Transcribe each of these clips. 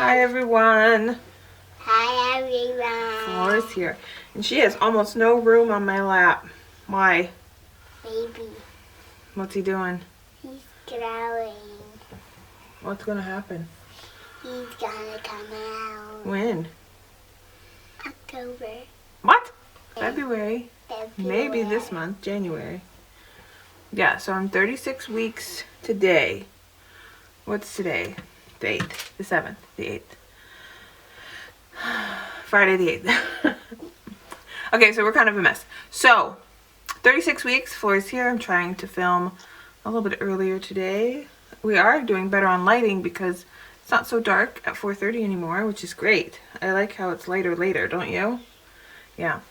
Hi everyone. Hi everyone. Flora's here. And she has almost no room on my lap. Why? Baby, What's he doing? he's growing. What's gonna happen? He's gonna come out. When? October. What? February. February. Maybe this month, January. Yeah, so I'm 36 weeks today. What's today? The 8th, the 7th, the 8th. Friday the 8th. Okay, so we're kind of a mess. So, 36 weeks, Flora's here. I'm trying to film a little bit earlier today. We are doing better on lighting because it's not so dark at 4:30 anymore, which is great. I like how it's lighter later, don't you? Yeah.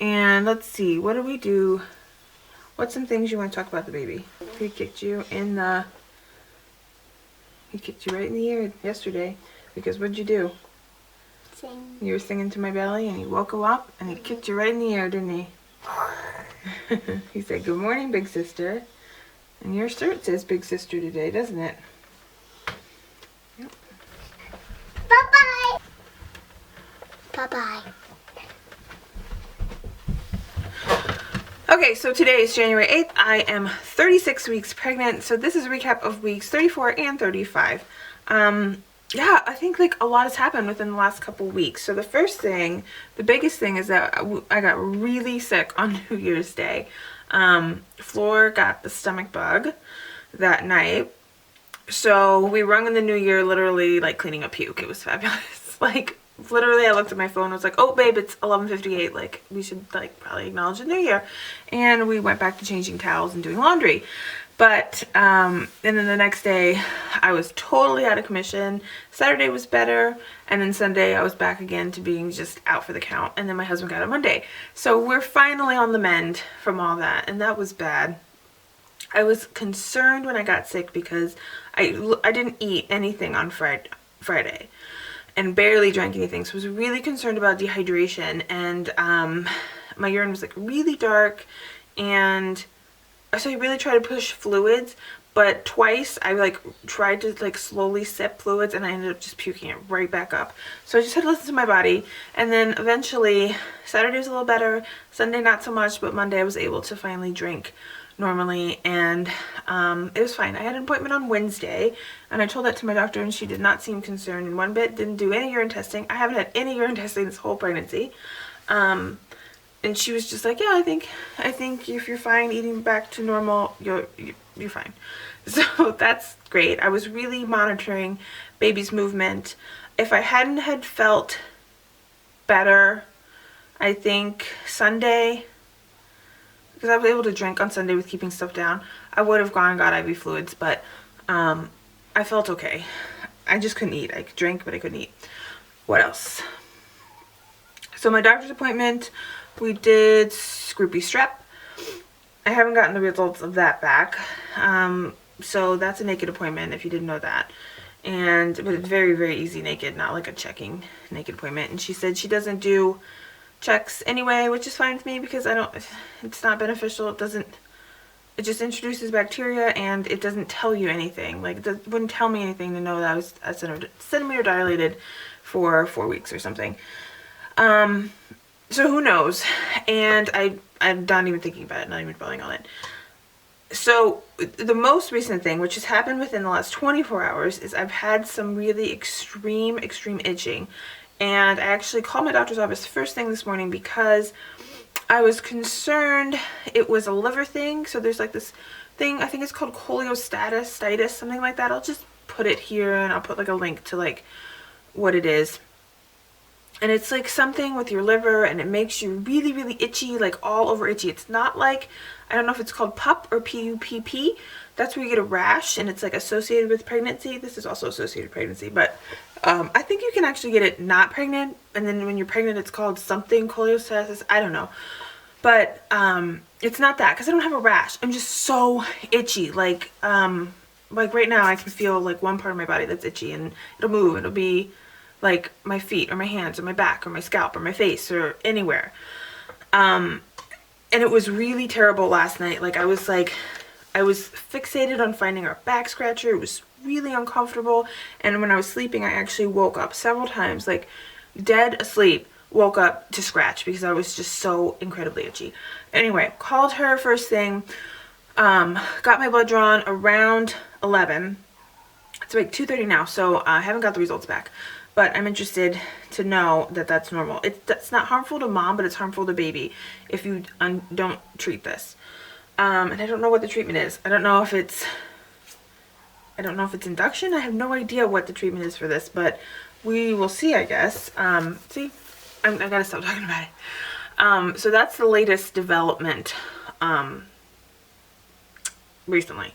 And let's see, what do we do? What's some things you want to talk about the baby? He kicked you in the... He kicked you right in the ear yesterday because what'd you do? Sing. You were singing to my belly and he woke you up and he kicked you right in the ear, didn't he? He said, "Good morning, big sister." And your shirt says big sister today, doesn't it? Yep. Bye-bye. Bye-bye. Okay, so today is January 8th. I am 36 weeks pregnant. So this is a recap of weeks 34 and 35. Yeah, I think like a lot has happened within the last couple weeks. So the first thing, the biggest thing is that I got really sick on New Year's Day. Flor got the stomach bug that night. So we rung in the new year literally like cleaning up puke. It was fabulous. Like literally I looked at my phone and was like, "Oh babe, it's 11:58. Like we should like probably acknowledge the new year." And we went back to changing towels and doing laundry. But and then the next day I was totally out of commission. Saturday was better, and then Sunday I was back again to being just out for the count, and then my husband got it Monday. So we're finally on the mend from all that, and that was bad. I was concerned when I got sick because I didn't eat anything on Friday and barely drank anything, so I was really concerned about dehydration, and my urine was like really dark, and so I really tried to push fluids, but twice I like tried to like slowly sip fluids and I ended up just puking it right back up. So I just had to listen to my body, and then eventually Saturday was a little better, Sunday not so much, but Monday I was able to finally drink normally, and it was fine. I had an appointment on Wednesday and I told that to my doctor and she did not seem concerned in one bit, didn't do any urine testing. I haven't had any urine testing this whole pregnancy. And she was just like, "Yeah, I think if you're fine eating back to normal, you're fine." So that's great. I was really monitoring baby's movement. If I hadn't had felt better, I think Sunday, because I was able to drink on Sunday with keeping stuff down, I would have gone and got IV fluids, but I felt okay. I just couldn't eat. I could drink, but I couldn't eat. What else? So my doctor's appointment, we did Scroopy Strep. I haven't gotten the results of that back. So that's a naked appointment if you didn't know that. But it's very, very easy naked, not like a checking naked appointment. And she said she doesn't do checks anyway, which is fine with me because it's not beneficial. It just introduces bacteria and it doesn't tell you anything. Like it wouldn't tell me anything to know that I was a centimeter dilated for 4 weeks or something. So who knows? And I'm not even thinking about it, not even dwelling on it. So the most recent thing, which has happened within the last 24 hours, is I've had some really extreme itching. And I actually called my doctor's office first thing this morning because I was concerned it was a liver thing. So there's like this thing, I think it's called cholestasis, something like that. I'll just put it here and I'll put like a link to like what it is. And it's like something with your liver and it makes you really, really itchy, like all over itchy. It's not like, I don't know if it's called PUP or PUPP. That's where you get a rash and it's like associated with pregnancy. This is also associated with pregnancy, but I think you can actually get it not pregnant. And then when you're pregnant, it's called something cholestasis. I don't know. But it's not that because I don't have a rash. I'm just so itchy. Like right now I can feel like one part of my body that's itchy and it'll move. It'll be like my feet or my hands or my back or my scalp or my face or anywhere. And it was really terrible last night. Like I was fixated on finding our back scratcher. It was really uncomfortable, and when I was sleeping I actually woke up several times, like dead asleep, woke up to scratch because I was just so incredibly itchy. Anyway, called her first thing, got my blood drawn around 11. It's like 2:30 now, so I haven't got the results back, but I'm interested to know that that's normal. That's not harmful to mom, but it's harmful to baby if you don't treat this. And I don't know what the treatment is. I don't know if it's induction. I have no idea what the treatment is for this, but we will see, I guess. See, I gotta stop talking about it. So that's the latest development recently.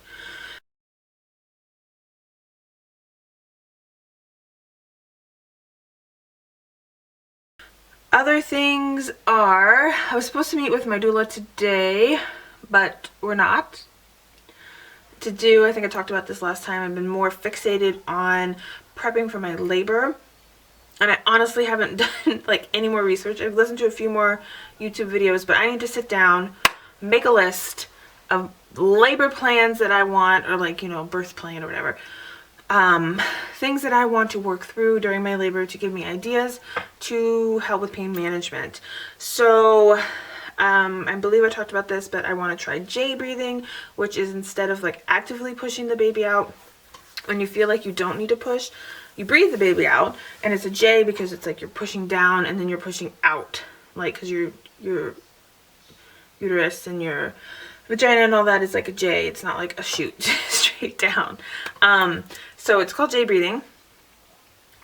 Other things are, I was supposed to meet with my doula today, but we're not. I think I talked about this last time, I've been more fixated on prepping for my labor, and I honestly haven't done like any more research. I've listened to a few more YouTube videos, but I need to sit down, make a list of labor plans that I want, or like, you know, birth plan or whatever. Things that I want to work through during my labor to give me ideas to help with pain management. So I believe I talked about this, but I want to try J breathing, which is instead of like actively pushing the baby out, when you feel like you don't need to push, you breathe the baby out, and it's a J because it's like you're pushing down and then you're pushing out, like, because your uterus and your vagina and all that is like a J. It's not like a shoot straight down. So it's called J breathing.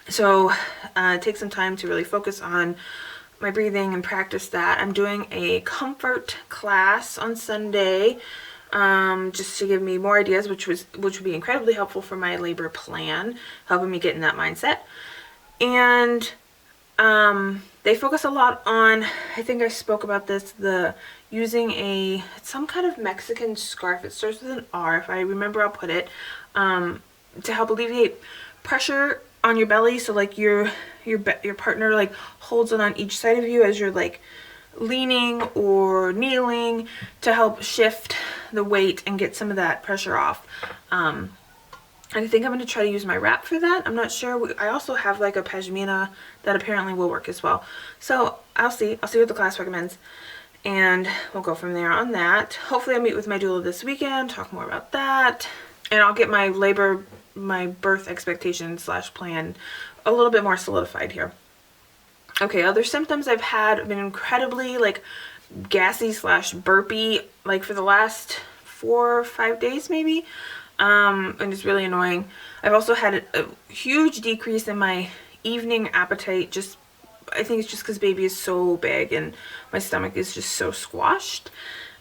So take some time to really focus on my breathing and practice that. I'm doing a comfort class on Sunday, just to give me more ideas, which would be incredibly helpful for my labor plan, helping me get in that mindset. And they focus a lot on, I think I spoke about this, using some kind of Mexican scarf. It starts with an R. If I remember, I'll put it, to help alleviate pressure on your belly. So like your partner like holds it on each side of you as you're like leaning or kneeling, to help shift the weight and get some of that pressure off. I think I'm going to try to use my wrap for that. I'm not sure. I also have like a pashmina that apparently will work as well. So I'll see what the class recommends, and we'll go from there on that. Hopefully I'll meet with my doula this weekend, talk more about that, and I'll get my birth expectation / plan a little bit more solidified here. Okay, other symptoms I've had have been incredibly like gassy / burpy, like for the last 4 or 5 days maybe. And it's really annoying. I've also had a huge decrease in my evening appetite. I think it's just because baby is so big and my stomach is just so squashed,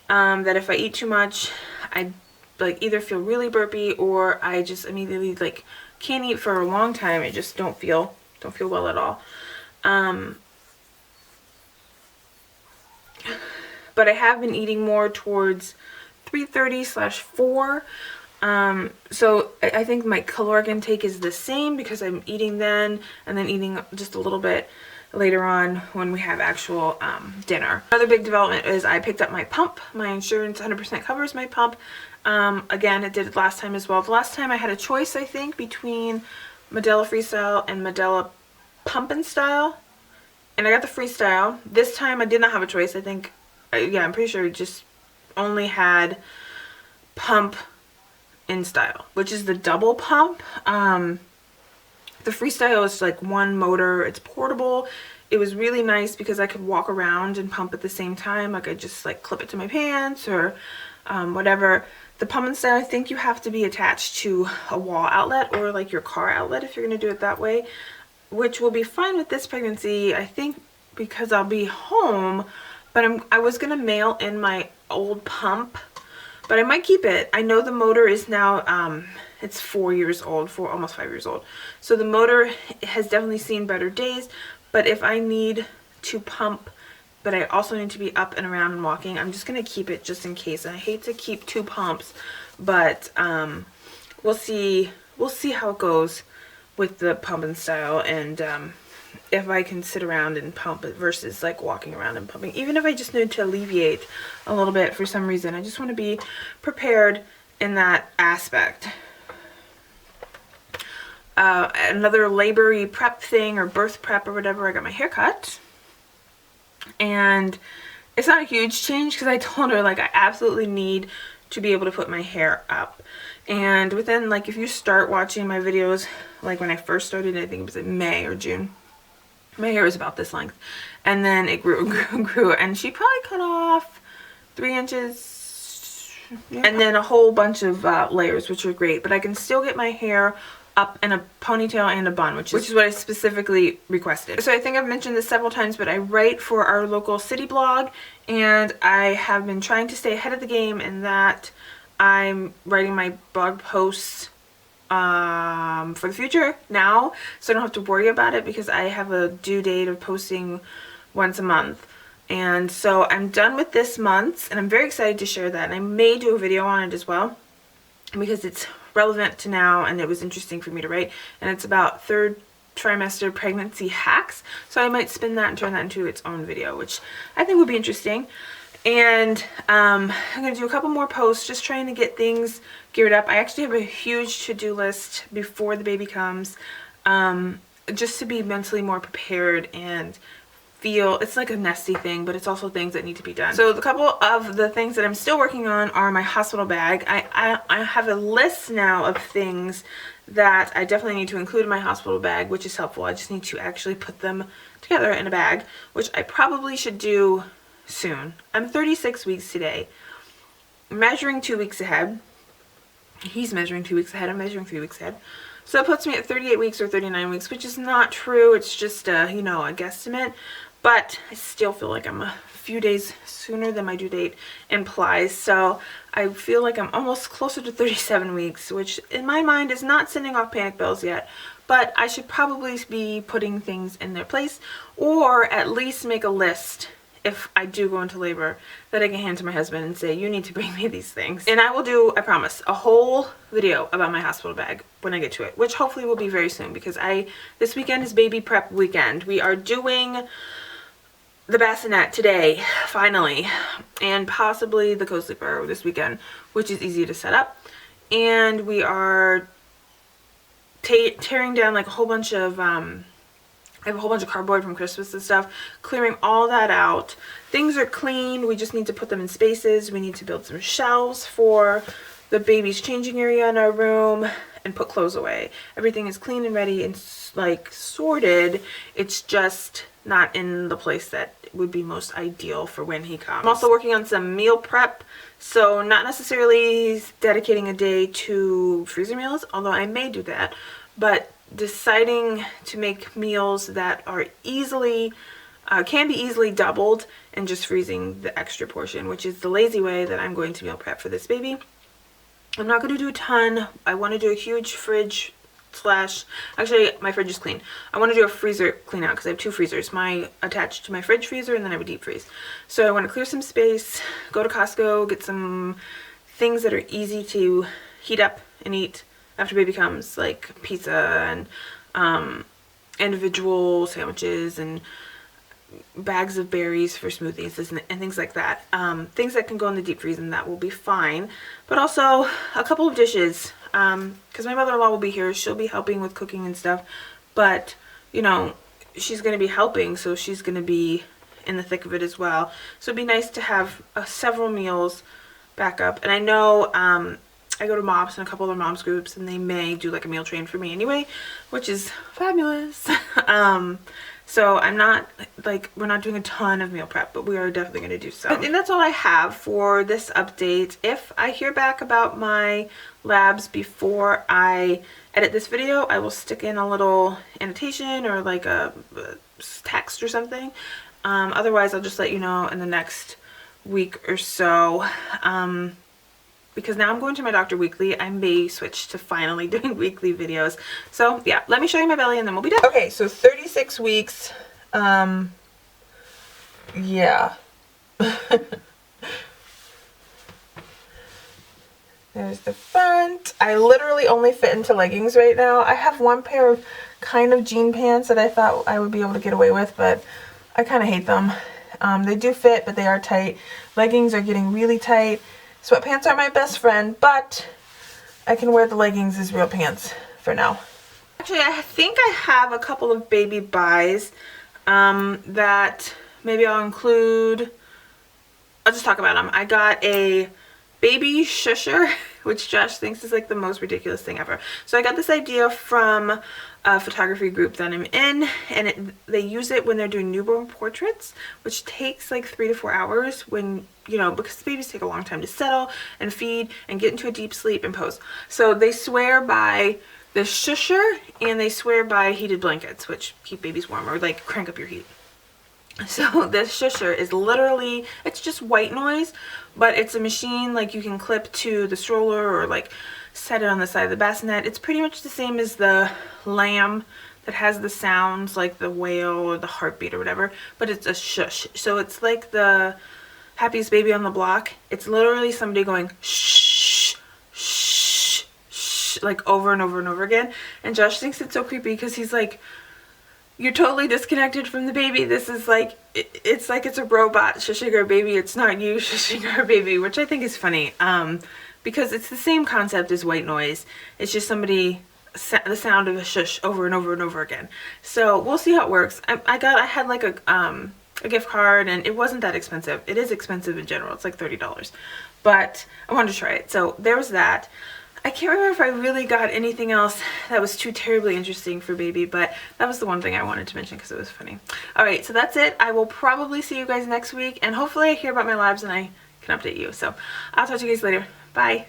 that if I eat too much, I like either feel really burpy, or I just immediately like can't eat for a long time. I just don't feel well at all. But I have been eating more towards 3:30 / 4. So I think my caloric intake is the same because I'm eating then and then eating just a little bit later on when we have actual dinner. Another big development is I picked up my pump. My insurance 100% covers my pump. Again, it did it last time as well. The last time I had a choice, I think, between Medela Freestyle and Medela Pump and Style, and I got the Freestyle. This time I did not have a choice. I think, yeah, I'm pretty sure it just only had Pump in Style, which is the double pump. The Freestyle is like one motor. It's portable. It was really nice because I could walk around and pump at the same time. Like I just like clip it to my pants or whatever. The Pump and Style, I think you have to be attached to a wall outlet or like your car outlet if you're going to do it that way, which will be fine with this pregnancy, I think, because I'll be home. But I was going to mail in my old pump, but I might keep it. I know the motor is now, it's 4 years old, almost 5 years old. So the motor has definitely seen better days, but if I need to pump, but I also need to be up and around and walking, I'm just going to keep it just in case. And I hate to keep 2 pumps, but we'll see how it goes with the Pump and Style, and if I can sit around and pump it versus like walking around and pumping. Even if I just need to alleviate a little bit for some reason, I just want to be prepared in that aspect. another labor-y prep thing or birth prep or whatever, I got my hair cut. And it's not a huge change because I told her like I absolutely need to be able to put my hair up. And within, like, if you start watching my videos, like when I first started, I think it was in May or June, my hair was about this length. And then it grew and grew and grew. And she probably cut off 3 inches. Yeah. And then a whole bunch of layers, which are great. But I can still get my hair up in a ponytail and a bun, which is what I specifically requested. So I think I've mentioned this several times, but I write for our local city blog, and I have been trying to stay ahead of the game in that I'm writing my blog posts for the future now, so I don't have to worry about it because I have a due date of posting once a month. And so I'm done with this month's, and I'm very excited to share that, and I may do a video on it as well because it's relevant to now and it was interesting for me to write, and it's about 3rd trimester pregnancy hacks, so I might spin that and turn that into its own video, which I think would be interesting. And I'm going to do a couple more posts just trying to get things geared up. I actually have a huge to-do list before the baby comes, just to be mentally more prepared and feel, it's like a nesty thing, but it's also things that need to be done. So the couple of the things that I'm still working on are my hospital bag. I have a list now of things that I definitely need to include in my hospital bag, which is helpful. I just need to actually put them together in a bag, which I probably should do soon. I'm 36 weeks today, measuring 2 weeks ahead. He's measuring 2 weeks ahead. I'm measuring 3 weeks ahead. So that puts me at 38 weeks or 39 weeks, which is not true. It's just a, you know, a guesstimate. But I still feel like I'm a few days sooner than my due date implies. So I feel like I'm almost closer to 37 weeks, which in my mind is not sending off panic bells yet. But I should probably be putting things in their place, or at least make a list if I do go into labor that I can hand to my husband and say, you need to bring me these things. And I will do, I promise, a whole video about my hospital bag when I get to it, which hopefully will be very soon, because this weekend is baby prep weekend. We are doing the bassinet today, finally, and possibly the co-sleeper this weekend, which is easy to set up. And we are tearing down like a whole bunch of, I have a whole bunch of cardboard from Christmas and stuff, clearing all that out. Things are clean, we just need to put them in spaces. We need to build some shelves for the baby's changing area in our room and put clothes away. Everything is clean and ready and like sorted. It's just not in the place that would be most ideal for when he comes. I'm also working on some meal prep, so not necessarily dedicating a day to freezer meals, although I may do that, but deciding to make meals that are easily can be easily doubled and just freezing the extra portion, which is the lazy way that I'm going to meal prep for this baby. I'm not going to do a ton. I want to do a huge fridge slash, actually my fridge is clean. I want to do a freezer clean out because I have 2 freezers, my attached to my fridge freezer, and then I have a deep freeze. So I want to clear some space, go to Costco, get some things that are easy to heat up and eat after baby comes, like pizza and individual sandwiches and bags of berries for smoothies and things like that. Things that can go in the deep freeze, and that will be fine. But also a couple of dishes, because my mother-in-law will be here. She'll be helping with cooking and stuff, but you know, she's going to be helping, so she's going to be in the thick of it as well. So it'd be nice to have several meals back up. And I know I go to MOPS and a couple other moms groups, and they may do like a meal train for me anyway, which is fabulous. So I'm not, like, we're not doing a ton of meal prep, but we are definitely going to do some. And that's all I have for this update. If I hear back about my labs before I edit this video, I will stick in a little annotation or like a text or something. Otherwise, I'll just let you know in the next week or so. Because now I'm going to my doctor weekly, I may switch to finally doing weekly videos. So yeah, let me show you my belly and then we'll be done. Okay, so 36 weeks. Yeah. There's the front. I literally only fit into leggings right now. I have one pair of kind of jean pants that I thought I would be able to get away with, but I kind of hate them. They do fit, but they are tight. Leggings are getting really tight. Sweatpants are my best friend, but I can wear the leggings as real pants for now. Actually, I think I have a couple of baby buys that maybe I'll include. I'll just talk about them. I got a baby shusher, which Josh thinks is like the most ridiculous thing ever. So I got this idea from a photography group that I'm in, and they use it when they're doing newborn portraits, which takes like 3 to 4 hours when, you know, because babies take a long time to settle and feed and get into a deep sleep and pose. So they swear by the shusher, and they swear by heated blankets, which keep babies warm or like crank up your heat. So this shusher is literally, it's just white noise, but it's a machine like you can clip to the stroller or like set it on the side of the bassinet. It's pretty much the same as the lamb that has the sounds like the whale or the heartbeat or whatever, but it's a shush. So it's like the Happiest Baby on the Block. It's literally somebody going shh, shh, shh, like over and over and over again. And Josh thinks it's so creepy because he's like, you're totally disconnected from the baby. This is like, it's like it's a robot shushing our baby. It's not you shushing our baby, which I think is funny because it's the same concept as white noise. It's just somebody, the sound of a shush over and over and over again. So we'll see how it works. I had like a gift card, and it wasn't that expensive. It is expensive in general. It's like $30, but I wanted to try it. So there was that. I can't remember if I really got anything else that was too terribly interesting for baby, but that was the one thing I wanted to mention because it was funny. Alright, so that's it. I will probably see you guys next week, and hopefully I hear about my labs and I can update you. So I'll talk to you guys later. Bye.